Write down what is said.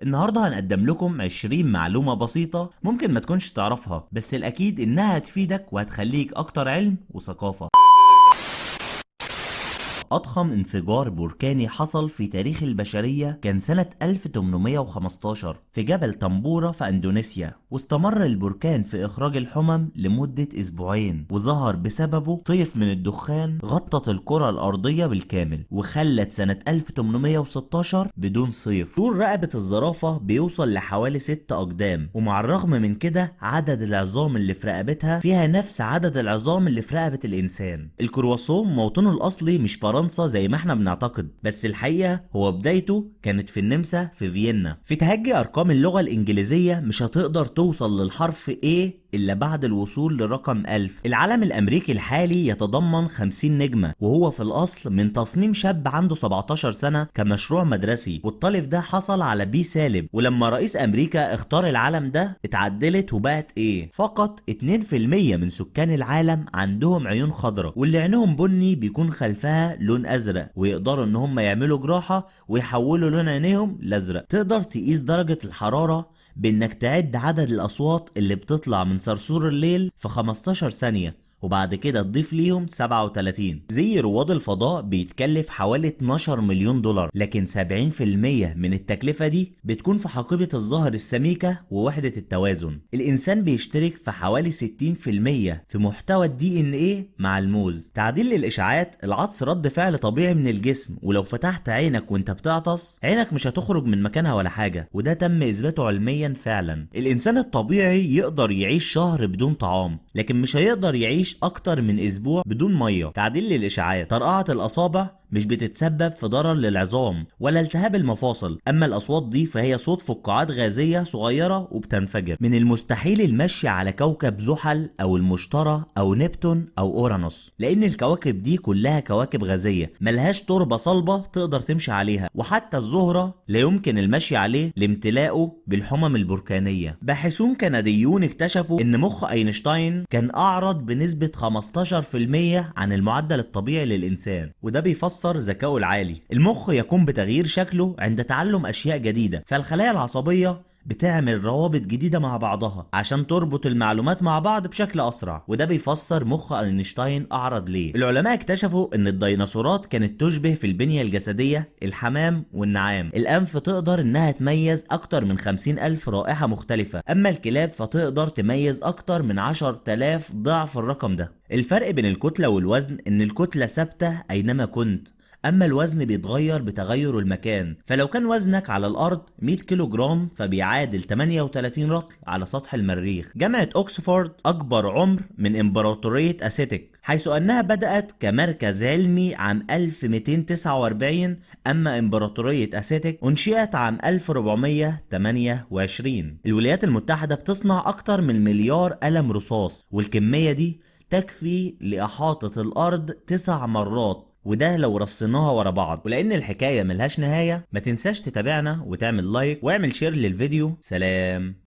النهاردة هنقدم لكم 20 معلومة بسيطة ممكن ما تكونش تعرفها، بس الأكيد إنها هتفيدك وهتخليك أكتر علم وثقافة. أضخم انفجار بركاني حصل في تاريخ البشرية كان سنة 1815 في جبل طنبورة في أندونيسيا، واستمر البركان في إخراج الحمم لمدة أسبوعين، وظهر بسببه طيف من الدخان غطت الكرة الأرضية بالكامل، وخلت سنة 1816 بدون صيف. طول رقبة الزرافة بيوصل لحوالي 6 أقدام، ومع الرغم من كده عدد العظام اللي في رقبتها فيها نفس عدد العظام اللي في رقبة الإنسان. الكرواسون موطنه الأصلي مش فرنسا زي ما احنا بنعتقد، بس الحقيقة هو بدايته كانت في النمسا في فيينا. في تهجي أرقام اللغة الإنجليزية مش هتقدر توصل للحرف A إلا بعد الوصول لرقم 1000. العلم الأمريكي الحالي يتضمن 50 نجمة، وهو في الأصل من تصميم شاب عنده 17 سنة كمشروع مدرسي، والطالب ده حصل على B-، ولما رئيس أمريكا اختار العلم ده اتعدلت وبقت A. فقط 2% من سكان العالم عندهم عيون خضراء، واللي عينهم بني بيكون خلفها لون أزرق، ويقدروا إن هم يعملوا جراحة ويحولوا لون عينيهم لأزرق. تقدر تقيس درجة الحرارة بإنك تعد عدد الأصوات اللي بتطلع من صرصور الليل في 15 ثانية، وبعد كده تضيف ليهم 37. زي رواد الفضاء بيتكلف حوالي 12 مليون دولار، لكن 70% من التكلفة دي بتكون في حقيبة الظهر السميكة ووحدة التوازن. الإنسان بيشترك في حوالي 60% في محتوى الDNA مع الموز. تعديل للإشعاعات، العطس رد فعل طبيعي من الجسم، ولو فتحت عينك وانت بتعطس عينك مش هتخرج من مكانها ولا حاجة، وده تم إثباته علميا فعلا. الإنسان الطبيعي يقدر يعيش شهر بدون طعام، لكن مش هيقدر يعيش اكتر من اسبوع بدون ميه. تعديل للاشعاعات، طرقعة الاصابع مش بتتسبب في ضرر للعظام ولا التهاب المفاصل، اما الاصوات دي فهي صوت فقاعات غازيه صغيره وبتنفجر. من المستحيل المشي على كوكب زحل او المشتري او نبتون او اورانوس، لان الكواكب دي كلها كواكب غازيه ملهاش تربه صلبه تقدر تمشي عليها، وحتى الزهره لا يمكن المشي عليه لامتلاءه بالحمم البركانيه. باحثون كنديون اكتشفوا ان مخ اينشتاين كان اعرض بنسبه 15% عن المعدل الطبيعي للانسان، وده بيفسر ذكائه العالي. المخ يقوم بتغيير شكله عند تعلم اشياء جديدة، فالخلايا العصبية بتعمل روابط جديدة مع بعضها عشان تربط المعلومات مع بعض بشكل أسرع، وده بيفسر مخ أينشتاين أعرض ليه. العلماء اكتشفوا إن الديناصورات كانت تشبه في البنية الجسدية الحمام والنعام. الأنف تقدر إنها تميز أكتر من 50,000 رائحة مختلفة، أما الكلاب فتقدر تميز أكتر من 10,000 ضعف الرقم ده. الفرق بين الكتلة والوزن إن الكتلة ثابتة أينما كنت، اما الوزن بيتغير بتغير المكان. فلو كان وزنك على الارض 100 كيلو جرام فبيعادل 38 رطل على سطح المريخ. جامعة اوكسفورد اكبر عمر من امبراطورية اسيتك، حيث انها بدأت كمركز علمي عام 1249، اما امبراطورية اسيتك انشئت عام 1428. الولايات المتحدة بتصنع اكتر من مليار قلم رصاص، والكمية دي تكفي لإحاطة الأرض 9 مرات، وده لو رصيناها ورا بعض. ولأن الحكاية ملهاش نهاية، ما تنساش تتابعنا وتعمل لايك واعمل شير للفيديو. سلام.